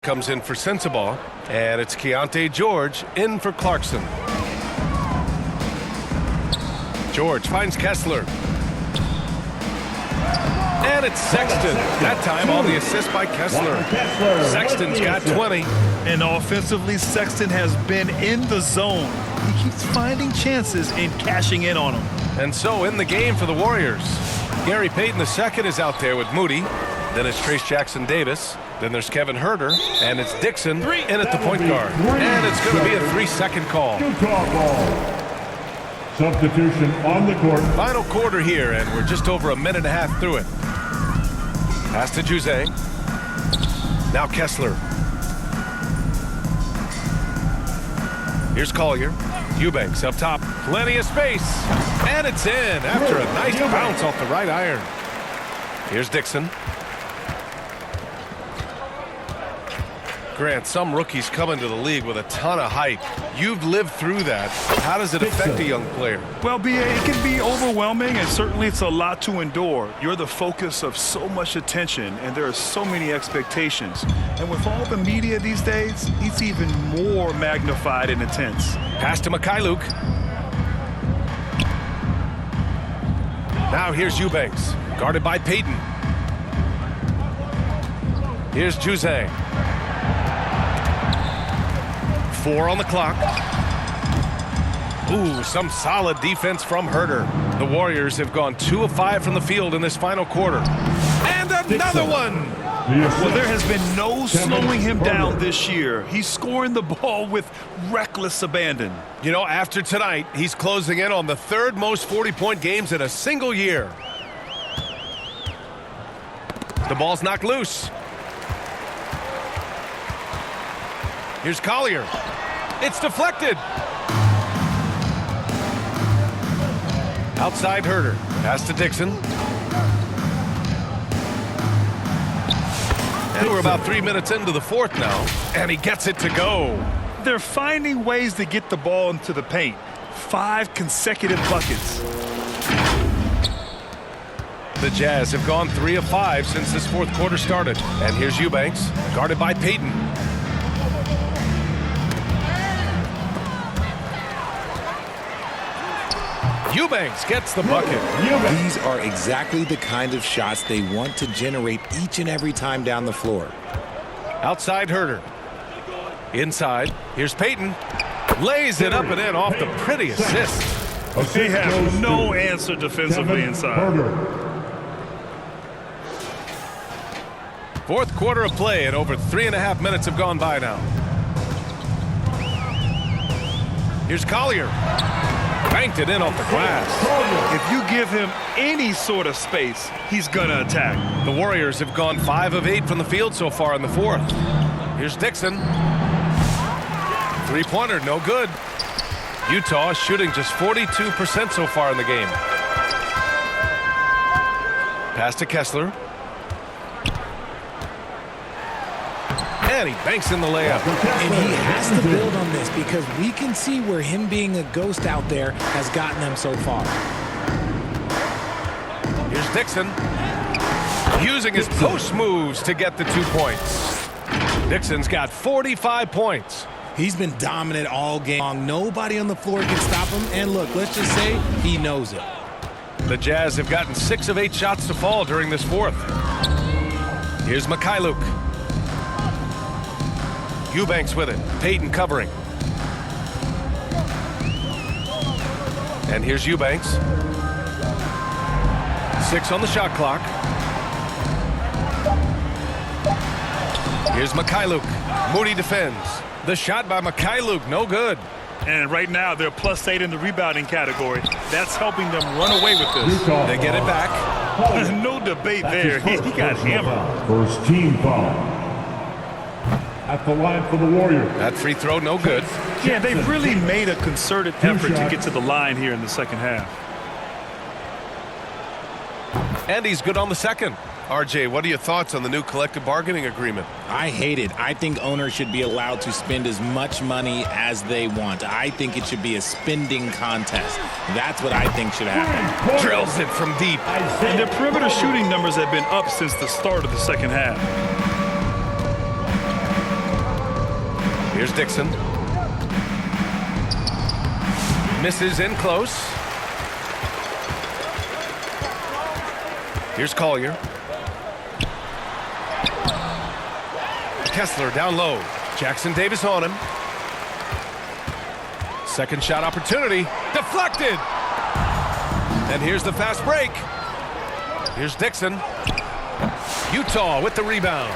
Comes in for Sensabaugh, and it's Keontae George in for Clarkson. George finds Kessler. And it's Sexton. That time, all the assists by Kessler. Sexton's got 20. And offensively, Sexton has been in the zone. He keeps finding chances and cashing in on them. And so in the game for the Warriors, Gary Payton II is out there with Moody. Then it's Trace Jackson Davis. Then there's Kevin Herter. And it's Dixon in at the point guard. And it's going to be a 3-second call. Substitution on the court. Final quarter here, and we're just over a minute and a half through it. Pass to Juzang. Now Kessler. Here's Collier. Eubanks up top. Plenty of space. And it's in after a nice bounce off the right iron. Here's Dixon. Grant, some rookies come into the league with a ton of hype. You've lived through that. How does it affect a young player? Well, B.A., it can be overwhelming, and certainly it's a lot to endure. You're the focus of so much attention, and there are so many expectations. And with all the media these days, it's even more magnified and intense. Pass to Mikhailuk. Now here's Eubanks, guarded by Payton. Here's Juzang. 4 on the clock. Ooh, some solid defense from Herter. The Warriors have gone 2 of 5 from the field in this final quarter. And another one! Well, there has been no slowing him down this year. He's scoring the ball with reckless abandon. You know, after tonight, he's closing in on the 3rd most 40-point games in a single year. The ball's knocked loose. Here's Collier. It's deflected. Outside Herter. Pass to Dixon. And we're about 3 minutes into the 4th now. And he gets it to go. They're finding ways to get the ball into the paint. 5 consecutive buckets. The Jazz have gone 3 of 5 since this 4th quarter started. And here's Eubanks, guarded by Payton. Eubanks gets the bucket. These are exactly the kind of shots they want to generate each and every time down the floor. Outside Herter. Inside. Here's Payton. Lays it up and in off the pretty assist. They have no answer defensively inside. 4th quarter of play, and over 3.5 minutes have gone by now. Here's Collier. Banked it in off the glass. If you give him any sort of space, he's gonna attack. The Warriors have gone 5 of 8 from the field so far in the 4th. Here's Dixon. 3-pointer, no good. Utah shooting just 42% so far in the game. Pass to Kessler. And he banks in the layup. And he has to build on this because we can see where him being a ghost out there has gotten them so far. Here's Dixon. Using his post moves to get the 2 points. Dixon's got 45 points. He's been dominant all game long. Nobody on the floor can stop him. And look, let's just say he knows it. The Jazz have gotten 6 of 8 shots to fall during this 4th. Here's Mikhailuk. Eubanks with it. Payton covering. And here's Eubanks. 6 on the shot clock. Here's Mikhailuk. Moody defends. The shot by Mikhailuk, no good. And right now, they're +8 in the rebounding category. That's helping them run away with this. They get it back. No debate there. He got hammered. First team foul. At the line for the Warriors. That free throw, no good. Yeah, they've really made a concerted effort to get to the line here in the 2nd half. And he's good on the 2nd. RJ, what are your thoughts on the new collective bargaining agreement? I hate it. I think owners should be allowed to spend as much money as they want. I think it should be a spending contest. That's what I think should happen. Drills it from deep. And their perimeter shooting numbers have been up since the start of the 2nd half. Here's Dixon. Misses in close. Here's Collier. Kessler down low. Jackson Davis on him. Second shot opportunity. Deflected. And here's the fast break. Here's Dixon. Utah with the rebound.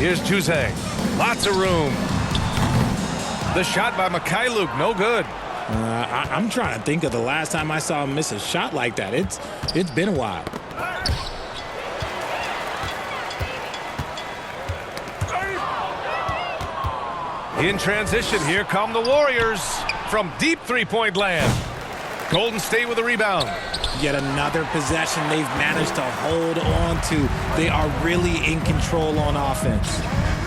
Here's Juzang. Lots of room. The shot by MyCAREER, no good. I'm trying to think of the last time I saw him miss a shot like that. It's been a while. In transition, here come the Warriors from deep three-point land. Golden State with a rebound. Yet another possession they've managed to hold on to. They are really in control on offense.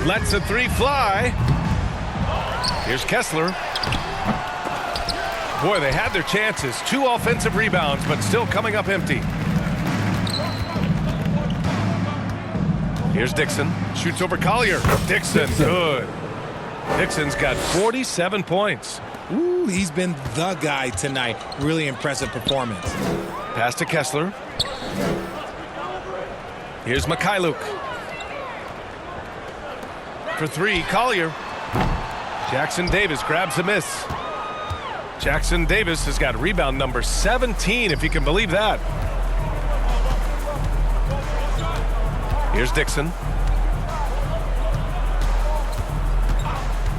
Lets the three fly. Here's Kessler. Boy, they had their chances. 2 offensive rebounds, but still coming up empty. Here's Dixon. Shoots over Collier. Dixon, good. Dixon's got 47 points. Ooh, he's been the guy tonight. Really impressive performance. Pass to Kessler. Here's MyCAREER. For 3, Collier. Jackson Davis grabs the miss. Jackson Davis has got rebound number 17, if you can believe that. Here's Dixon.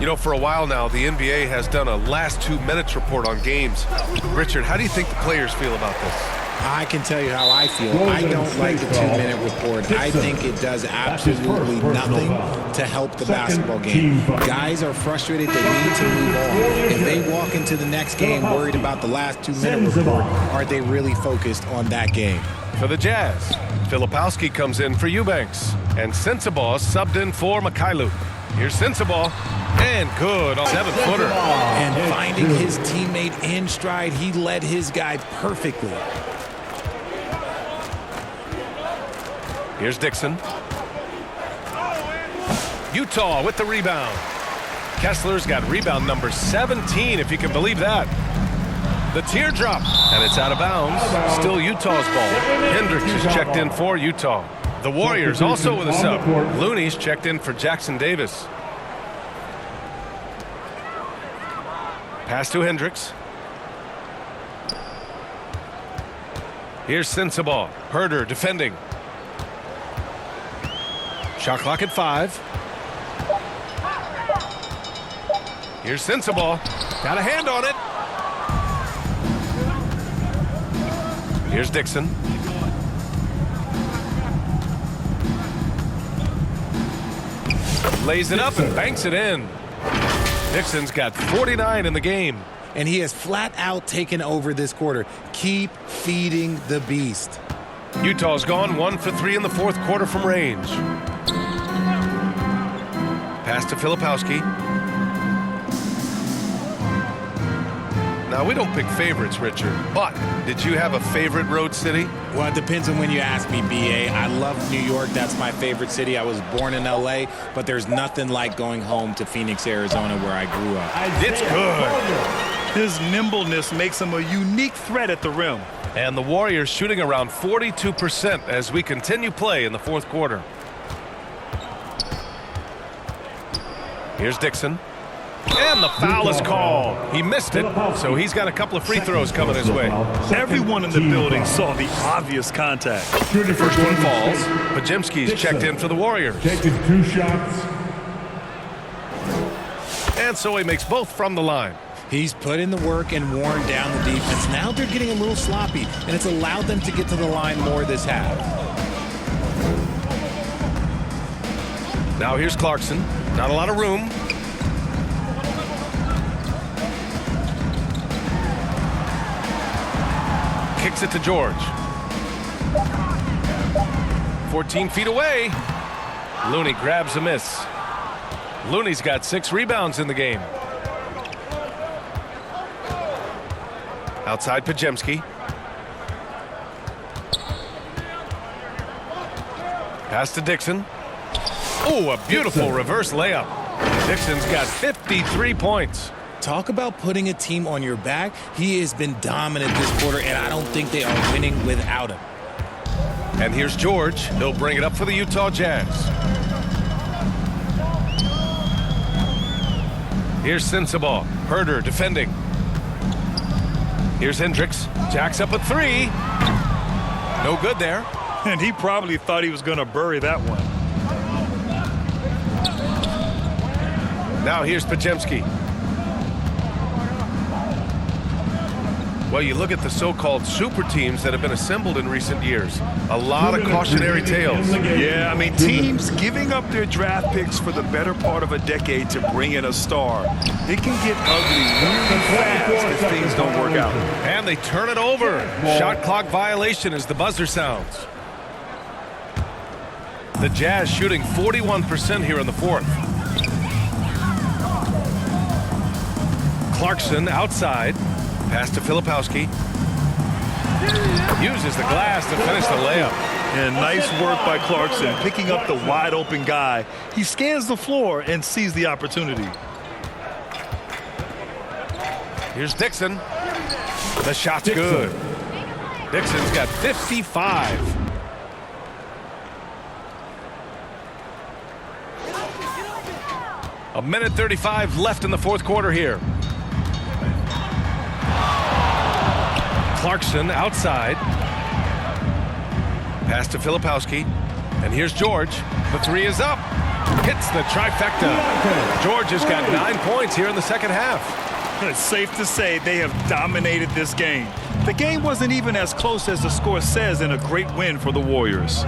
You know, for a while now, the NBA has done a last 2 minutes report on games. Richard, how do you think the players feel about this? I can tell you how I feel. I don't like the 2-minute report. I think it does absolutely nothing to help the basketball game. Guys are frustrated. They need to move on. If they walk into the next game worried about the last 2-minute report, are they really focused on that game? For the Jazz, Filipowski comes in for Eubanks. And Sensabaugh subbed in for MyCAREER. Here's Sensabaugh. And good on 7-footer. And finding his teammate in stride, he led his guy perfectly. Here's Dixon. Utah with the rebound. Kessler's got rebound number 17, if you can believe that. The teardrop, and it's out of bounds. Still Utah's ball. Hendricks is checked in for Utah. The Warriors also with a sub. Looney's checked in for Jackson Davis. Pass to Hendricks. Here's Sensabaugh. Herder defending. Shot clock at 5. Here's Sensabaugh. Got a hand on it. Here's Dixon. Lays it up and banks it in. Dixon's got 49 in the game. And he has flat out taken over this quarter. Keep feeding the beast. Utah's gone 1 for 3 in the 4th quarter from range. Pass to Filipowski. Now, we don't pick favorites, Richard, but did you have a favorite road city? Well, it depends on when you ask me, B.A. I love New York. That's my favorite city. I was born in L.A., but there's nothing like going home to Phoenix, Arizona, where I grew up. It's good. His nimbleness makes him a unique threat at the rim. And the Warriors shooting around 42% as we continue play in the 4th quarter. Here's Dixon. And the foul is called. He missed it, so he's got a couple of free throws coming his way. Everyone in the building saw the obvious contact. The first one falls. Pajemski's checked in for the Warriors. Taking 2 shots. And so he makes both from the line. He's put in the work and worn down the defense. Now they're getting a little sloppy, and it's allowed them to get to the line more this half. Now here's Clarkson. Not a lot of room. Kicks it to George. 14 feet away. Looney grabs a miss. Looney's got 6 rebounds in the game. Outside Pajemski. Pass to Dixon. Oh, a beautiful reverse layup. Dixon's got 53 points. Talk about putting a team on your back. He has been dominant this quarter, and I don't think they are winning without him. And here's George. He'll bring it up for the Utah Jazz. Here's Sensabaugh. Herder defending. Here's Hendricks. Jacks up a three. No good there. And he probably thought he was going to bury that one. Now here's Podziemski. Well, you look at the so-called super teams that have been assembled in recent years. A lot of cautionary tales. Yeah, I mean, teams giving up their draft picks for the better part of a decade to bring in a star. It can get ugly really fast if things don't work out. And they turn it over. Shot clock violation as the buzzer sounds. The Jazz shooting 41% here in the fourth. Clarkson outside. Pass to Filipowski. Uses the glass to finish the layup. And nice work by Clarkson, picking up the wide-open guy. He scans the floor and sees the opportunity. Here's Dixon. The shot's good. Dixon's got 55. A minute 35 left in the fourth quarter here. Clarkson outside. Pass to Filipowski. And here's George. The three is up. Hits the trifecta. George has got 9 points here in the second half. It's safe to say they have dominated this game. The game wasn't even as close as the score says in a great win for the Warriors.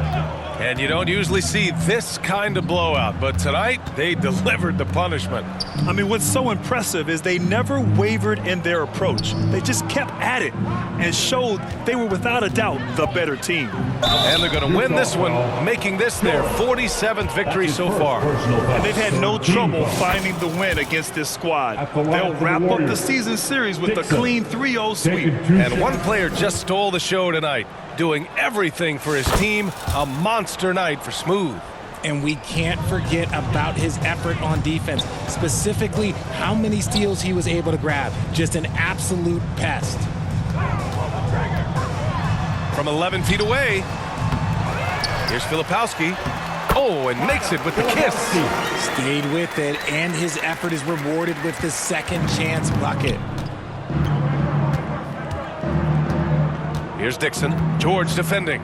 And you don't usually see this kind of blowout, but tonight they delivered the punishment. I mean, what's so impressive is they never wavered in their approach. They just kept at it and showed they were without a doubt the better team. And they're going to win this one, making this their 47th victory so far. And they've had no trouble finding the win against this squad. They'll wrap up the season series with a clean 3-0 sweep. And one player just stole the show tonight, doing everything for his team. A monster night for Smooth. And we can't forget about his effort on defense, specifically how many steals he was able to grab. Just an absolute pest. From 11 feet away, here's Filipowski. Oh, and makes it with the kiss. Stayed with it, and his effort is rewarded with the second chance bucket. Here's Dixon. George defending.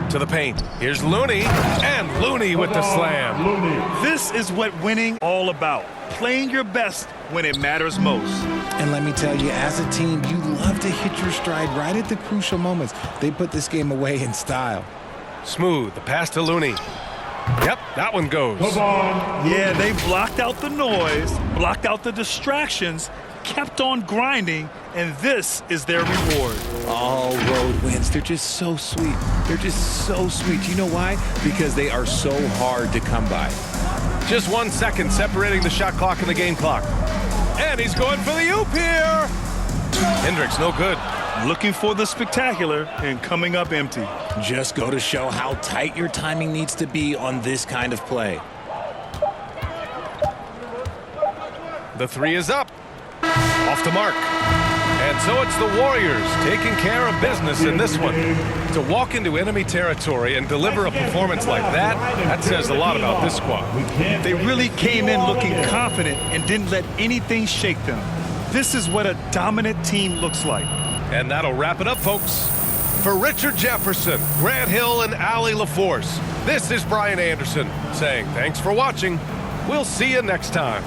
To the paint. Here's Looney. And Looney with the slam. This is what winning all about. Playing your best when it matters most. And let me tell you, as a team, you love to hit your stride right at the crucial moments. They put this game away in style. Smooth. The pass to Looney. Yep, that one goes. Yeah, they blocked out the noise, blocked out the distractions, kept on grinding, and this is their reward. All road wins. They're just so sweet. They're just so sweet. You know why? Because they are so hard to come by. Just 1 second separating the shot clock and the game clock. And he's going for the oop here. Hendricks, no good. Looking for the spectacular and coming up empty. Just go to show how tight your timing needs to be on this kind of play. The three is up. Off the mark. And so it's the Warriors taking care of business in this one. To walk into enemy territory and deliver a performance like that says a lot about this squad. They really came in looking confident and didn't let anything shake them. This is what a dominant team looks like. And that'll wrap it up, folks. For Richard Jefferson, Grant Hill, and Allie LaForce, this is Brian Anderson saying thanks for watching. We'll see you next time.